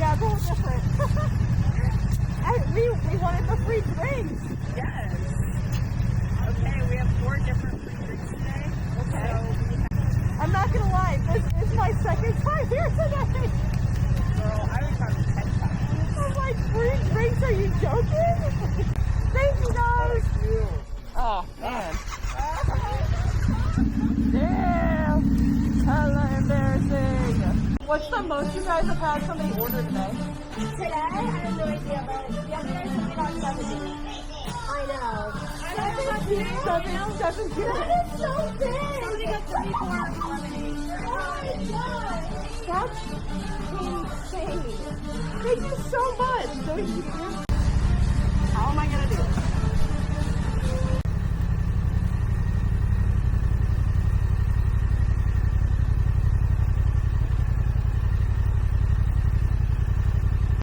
Yeah, it's a little different. We wanted the free drinks. Yes. Okay, we have 4 different free drinks today. Okay. So I'm not gonna lie, this is my second time here today. girl, I would have 10 times. I'm like, free drinks? Are you joking? Thank you guys. Thank you. Oh man. Damn. Hella embarrassing. What's the most you guys have had somebody order today? Today, I have no idea, but yesterday something about 70. I know. 17? 17. That is so big! Somebody got 34 lemonade. Oh my god! That's insane. Thank you so much.